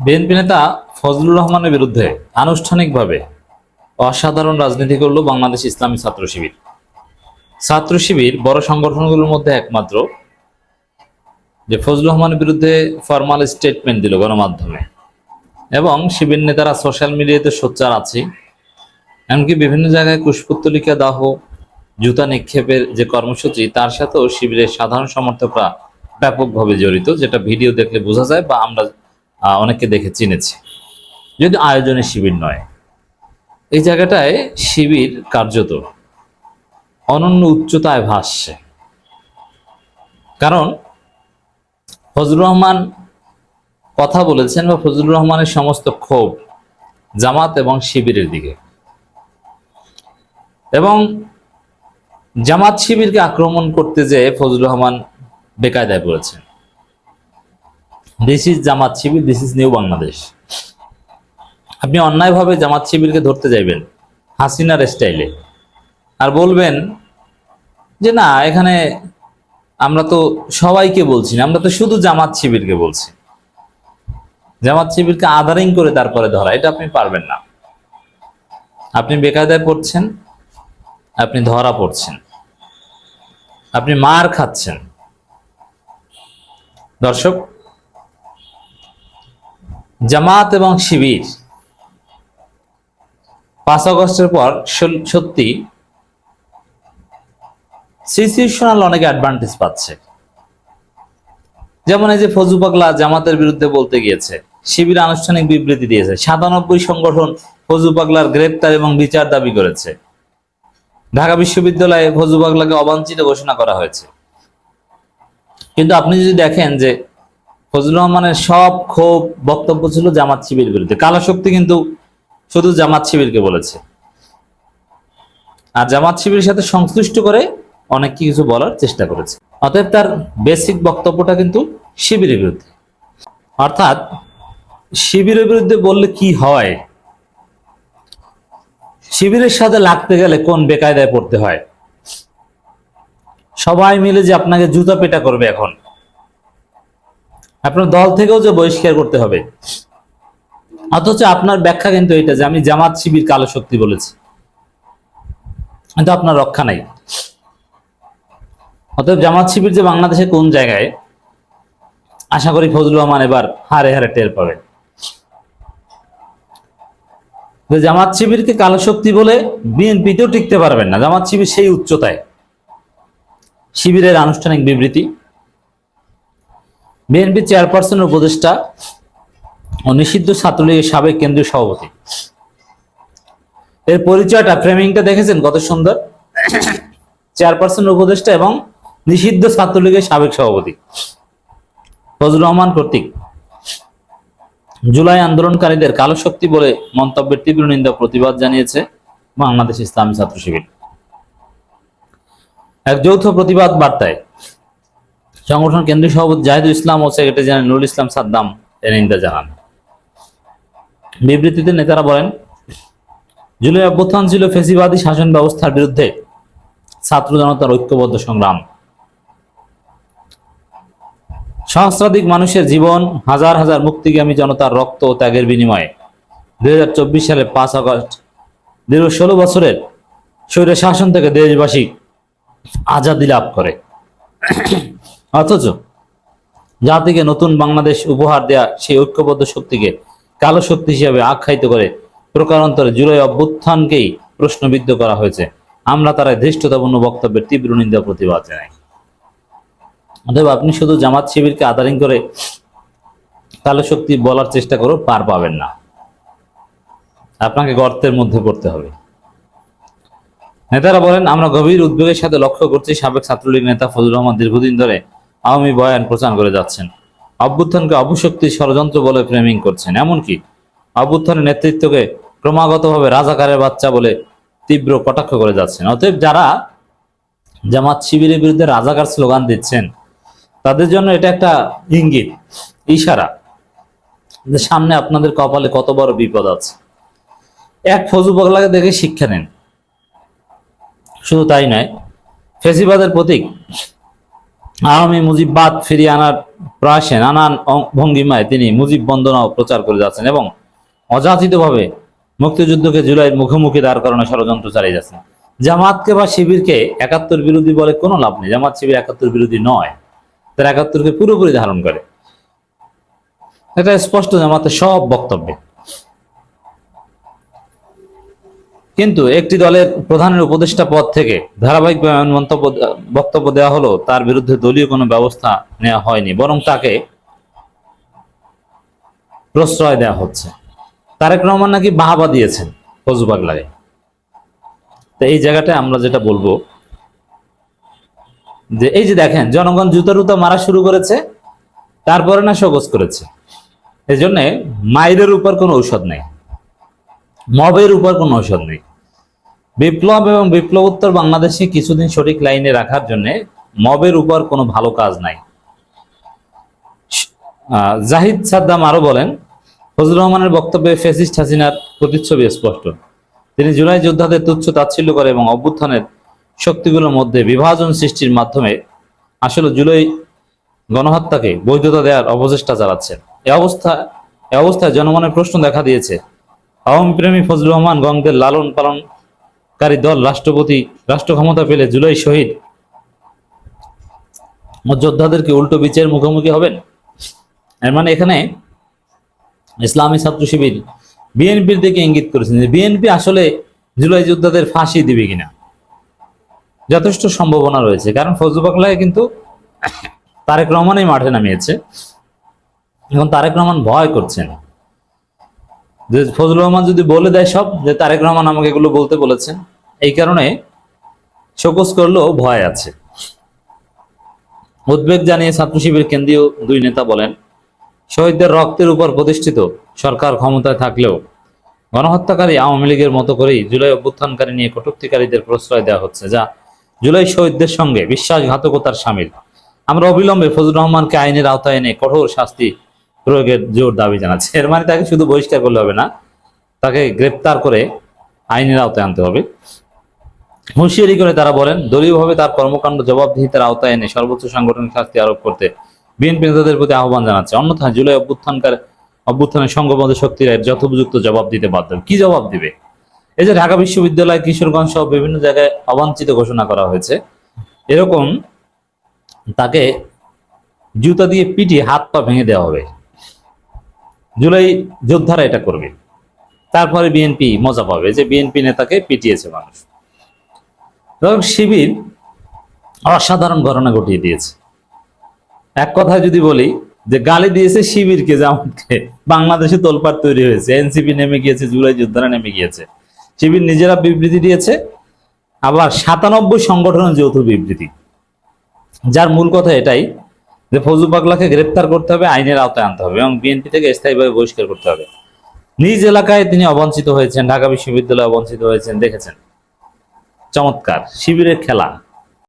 BNP নেতা ফজলুর রহমানের বিরুদ্ধে আনুষ্ঠানিকভাবে অসাধারণ রাজনীতি করল বাংলাদেশ ইসলামী ছাত্র শিবির। ছাত্র শিবির বড় সংগঠনগুলোর মধ্যে একমাত্র যে ফজলুর রহমানের বিরুদ্ধে ফরমাল স্টেটমেন্ট দিল গণমাধ্যমে, এবং শিবির নেতারা সোশ্যাল মিডিয়াতে সোচ্চার আছে। এমনকি বিভিন্ন জায়গায় কুশপুত্তলিকা দাহ, জুতা নিক্ষেপের যে কর্মসূচি, তার সাথেও শিবিরের সাধারণ সমর্থকরা ব্যাপকভাবে জড়িত, যেটা ভিডিও দেখলে বোঝা যায় বা আমরা অনেককে দেখে চিনেছি, যদি আয়োজনের শিবির নয়। এই জায়গাটায় শিবির কার্যত অনন্য উচ্চতায় ভাসছে। কারণ ফজলুর রহমান কথা বলেছেন, বা ফজলুর রহমানের সমস্ত ক্ষোভ জামাত এবং শিবিরের দিকে, এবং জামাত শিবিরকে আক্রমণ করতে যেয়ে ফজলুর রহমান বেকায়দায় পড়েছেন। This is Jamaat Shibir, this is new Bangladesh. আপনি অন্যায়ভাবে জামাত শিবিরকে ধরতে যাইবেন হাসিনার স্টাইলে, আর বলবেন যে না, এখানে আমরা তো সবাইকে বলছি না, আমরা তো শুধু জামাত শিবিরকে বলছি। জামাত শিবিরকে আদারিং করে তারপরে ধরা, এটা আপনি পারবেন না। আপনি বেকায়দায় পড়ছেন, আপনি ধরা পড়ছেন, আপনি মার খাচ্ছেন। দর্শক, জামাত এবং শিবির 5 আগস্টের পর সত্যি সিচুয়েশনাল অনেক অ্যাডভান্টেজ পাচ্ছে। যেমন এই যে ফজু পাগলা জামাতের বিরুদ্ধে বলতে গিয়েছে, শিবির আনুষ্ঠানিক বিবৃতি দিয়েছে। 97 সংগঠন ফজু পাগলার গ্রেপ্তার এবং বিচার দাবি করেছে। ঢাকা বিশ্ববিদ্যালয়ে ফজু পাগলাকে অবাঞ্ছিত ঘোষণা করা হয়েছে। কিন্তু আপনি যদি দেখেন যে ফজলুর রহমানের সব ক্ষোভ বক্তব্য ছিল জামাত শিবির বিরুদ্ধে। কালো শক্তি কিন্তু শুধু জামাত শিবিরকে বলেছে, আর জামাত শিবিরের সাথে সংশ্লিষ্ট করে অনেক কিছু বলার চেষ্টা করেছে। অতএব তার বেসিক বক্তব্যটা কিন্তু শিবিরের বিরুদ্ধে। অর্থাৎ শিবিরের বিরুদ্ধে বললে কি হয়, শিবিরের সাথে লাগতে গেলে কোন বেকায়দায় পড়তে হয়। সবাই মিলে যে আপনাকে জুতা পেটা করবে, এখন আপনার দল থেকেও যে বহিষ্কার করতে হবে, অথচ আপনার ব্যাখ্যা কিন্তু এটা যে আমি জামাত শিবির কালো শক্তি বলেছি, কিন্তু আপনার রক্ষা নাই। অতএব জামাত শিবির যে বাংলাদেশে কোন জায়গায়, আশা করি ফজলুর রহমান এবার হারে হারে টের পাবে। জামাত শিবিরকে কালো শক্তি বলে বিএনপিতেও টিকতে পারবেন না। জামাত শিবির সেই উচ্চতায়। শিবিরের আনুষ্ঠানিক বিবৃতি, বিএনপি চেয়ারপারসনের উপদেষ্টা ও নিষিদ্ধ ছাত্রলীগের সাবেক কেন্দ্রীয় সভাপতি। এর পরিচয়টা, ফ্রেমিংটা দেখেছেন কত সুন্দর। চেয়ারপারসনের উপদেষ্টা এবং নিষিদ্ধ ছাত্রলীগের সাবেক সভাপতি ফজলুর রহমান কর্তৃক জুলাই আন্দোলনকারীদের কালো শক্তি বলে মন্তব্যের তীব্র নিন্দা প্রতিবাদ জানিয়েছে বাংলাদেশ ইসলামী ছাত্র শিবির। এক যৌথ প্রতিবাদ বার্তায় সংগঠন কেন্দ্রীয় সভাপতি জাহিদুল ইসলাম ও সেক্রেটারি জেনারেল নুরুল ইসলাম সাদ্দাম এর নিন্দা জানান। বিবৃতিতে নেতারা বলেন, জুলাই অভ্যুত্থান ছিল ফ্যাসিবাদী শাসন ব্যবস্থার বিরুদ্ধে ছাত্র জনতার ঐক্যবদ্ধ সংগ্রাম। সহস্রাধিক মানুষের জীবন, হাজার হাজার মুক্তিগামী জনতার রক্ত ও ত্যাগের বিনিময়ে 2024 সালে 5 আগস্ট দীর্ঘ 16 বছরের স্বৈর শাসন থেকে দেশবাসী আজাদী লাভ করে। অথচ জাতিকে নতুন বাংলাদেশ উপহার দেয়া সেই ঐক্যবদ্ধ শক্তিকে কালো শক্তি হিসেবে আখ্যায়িত করে প্রকারান্তরে জুলাই অভ্যুত্থানকেই প্রশ্নবিদ্ধ করা হয়েছে। আমরা তার ধৃষ্টতাপূর্ণ বক্তব্যের তীব্র নিন্দা প্রতিবাদ জানাই। অতএব আপনি শুধু জামাত শিবিরকে আদারিং করে কালো শক্তি বলার চেষ্টা করো, পার পাবেন না। আপনাকে গর্তের মধ্যে পড়তে হবে। নেতারা বলেন, আমরা গভীর উদ্বেগের সাথে লক্ষ্য করছি সাবেক ছাত্রলীগ নেতা ফজলুর রহমান দীর্ঘদিন ধরে আওয়ামী বয়ান প্রচার করে যাচ্ছেন। অভ্যুত্থানকে অপশক্তির ষড়যন্ত্র বলে ফ্রেমিং করছেন। এমনকি অভ্যুত্থানের নেতৃত্বকে ক্রমাগতভাবে রাজাকারের বাচ্চা বলে তীব্র কটাক্ষ করে যাচ্ছেন। অতএব যারা জামাত শিবিরের বিরুদ্ধে রাজাকার স্লোগান দিচ্ছেন, তাদের জন্য এটা একটা ইঙ্গিত, ইশারা যে সামনে আপনাদের কপালে কত বড় বিপদ আছে। এক ফজু পাগলাকে দেখে শিক্ষা নেন। শুধু তাই নয়, ফ্যাসিবাদের প্রতীক আওয়ামী মুজিববাদ ফিরিয়ে আনার প্রয়াসে নানান ভঙ্গিমায় তিনি মুজিব বন্দনাও প্রচার করে যাচ্ছেন এবং অযাচিতভাবে মুক্তিযুদ্ধকে জুলাইয়ের মুখোমুখি দাঁড় করানোর ষড়যন্ত্র চালিয়ে যাচ্ছেন। জামাতকে বা শিবিরকে একাত্তর বিরোধী বলে কোনো লাভ নেই। জামাত শিবির একাত্তর বিরোধী নয়, তারা একাত্তরকে পুরোপুরি ধারণ করে। এটা স্পষ্ট জামাতের সব বক্তব্যে। কিন্তু একটি দলের প্রধানের উপদেষ্টা পদ থেকে ধারাবাহিকভাবে বক্তব্য দেওয়া হলো, তার বিরুদ্ধে দলীয় কোনো ব্যবস্থা নেওয়া হয়নি, বরং তাকে প্রশ্রয় দেওয়া হচ্ছে। তারেক রহমান নাকি বাহাবা দিয়েছেন ফজলু পাগলাকে। তো এই জায়গাটায় আমরা যেটা বলবো যে এই যে দেখেন, জনগণ জুতা টুতা মারা শুরু করেছে, তারপরে না শোকজ করেছে। এই জন্য মাইরের উপর কোনো ঔষধ নেই, মবের উপর কোনো ঔষধ নেই। বিপ্লব এবং বিপ্লবোত্তর বাংলাদেশে কিছুদিন সঠিক লাইনে রাখার জন্য মবের উপর কোনো ভালো কাজ নাই। জাহিদ সাদ্দাম আরো বলেন, ফজলুর রহমানের বক্তব্যে ফ্যাসিস্ট হাসিনার প্রতিচ্ছবি স্পষ্ট। তিনি জুলাই যোদ্ধাদের তুচ্ছ তাচ্ছিল্য করে এবং অভ্যুত্থানের শক্তিগুলোর মধ্যে বিভাজন সৃষ্টির মাধ্যমে আসলে জুলাই গণহত্যাকে বৈধতা দেওয়ার অপচেষ্টা চালাচ্ছেন। এ অবস্থায় জনমনের প্রশ্ন দেখা দিয়েছে, আওয়ামী প্রেমী ফজলুর রহমান গঙ্গদের লালন পালনকারী দল রাষ্ট্র ক্ষমতা পেলে জুলাই শহীদ ও যোদ্ধাদেরকে উল্টো বিচারের মুখোমুখি হবেন। এর মানে এখানে ইসলামী ছাত্র শিবির বিএনপির দিকে ইঙ্গিত করেছেন যে বিএনপি আসলে জুলাই যোদ্ধাদের ফাঁসি দিবে কিনা। যথেষ্ট সম্ভাবনা রয়েছে, কারণ ফজলু পাগলাকে কিন্তু তারেক রহমানই মাঠে নামিয়েছে। এখন তারেক রহমান ভয় করছেন যে ফজলুর রহমান যদি বলে দেয় সব, যে তারেক রহমান আমাকে এগুলো বলতে বলেছেন, এই কারণে শোকজ করলেও ভয় আছে। উদ্বেগ জানিয়ে ছাত্র শিবির কেন্দ্রীয় দুই নেতা বলেন, শহীদদের রক্তের উপর প্রতিষ্ঠিত সরকার ক্ষমতায় থাকলেও গণহত্যাকারী আওয়ামী লীগের মতো করেই জুলাই অভ্যুত্থানকারী নিয়ে কটূক্তিকারীদের প্রশ্রয় দেওয়া হচ্ছে, যা জুলাই শহীদদের সঙ্গে বিশ্বাসঘাতকতার সামিল। আমরা অবিলম্বে ফজলুর রহমানকে আইনের আওতায় এনে কঠোর শাস্তি প্রয়োগের জোর দাবি জানাচ্ছে। এর মানে তাকে শুধু বহিষ্কার করলে হবে না, তাকে গ্রেপ্তার করে আইনের আওতায় আনতে হবে। হুঁশিয়ারি করে তারা বলেন, দলীয়ভাবে তার কর্মকাণ্ড জবাবদিহিতার আওতায় এনে সর্বোচ্চ সাংগঠনিক শাস্তি আরোপ করতে বিএনপি নেতাদের প্রতি আহ্বান জানাচ্ছে। অন্যথায় জুলাই অভ্যুত্থানের সংঘবদ্ধ শক্তিরা এর যথোপযুক্ত জবাব দিতে বাধ্য। কি জবাব দিবে? এই যে ঢাকা বিশ্ববিদ্যালয়, কিশোরগঞ্জ সহ বিভিন্ন জায়গায় অবাঞ্ছিত ঘোষণা করা হয়েছে, এরকম তাকে জুতা দিয়ে পিটিয়ে হাত পা ভেঙে দেওয়া হবে। জুলাই যোদ্ধারা এটা করবে, তারপরে বিএনপি মজা পাবে যে বিএনপি নেতাকে পিটিয়েছে মানুষ। শিবির অসাধারণ ঘটনা ঘটিয়ে দিয়েছে। এক কথায় যদি বলি যে গালি দিয়েছে শিবিরকে, জামাতকে। বাংলাদেশে তোলপাড় তৈরি হয়েছে, এনসিপি নেমে গিয়েছে, জুলাই যোদ্ধারা নেমে গিয়েছে, শিবির নিজেরা বিবৃতি দিয়েছে, আবার 97 সংগঠনের যৌথ বিবৃতি, যার মূল কথা এটাই যে ফজলু পাগলাকে গ্রেপ্তার করতে হবে, আইনের আওতায় আনতে হবে এবং বিএনপি থেকে স্থায়ীভাবে বহিষ্কার করতে হবে। নিজ এলাকায় তিনি অবঞ্চিত হয়েছেন, ঢাকা বিশ্ববিদ্যালয়ে অবঞ্চিত হয়েছেন, দেখেছেন। চমৎকার শিবিরের খেলা।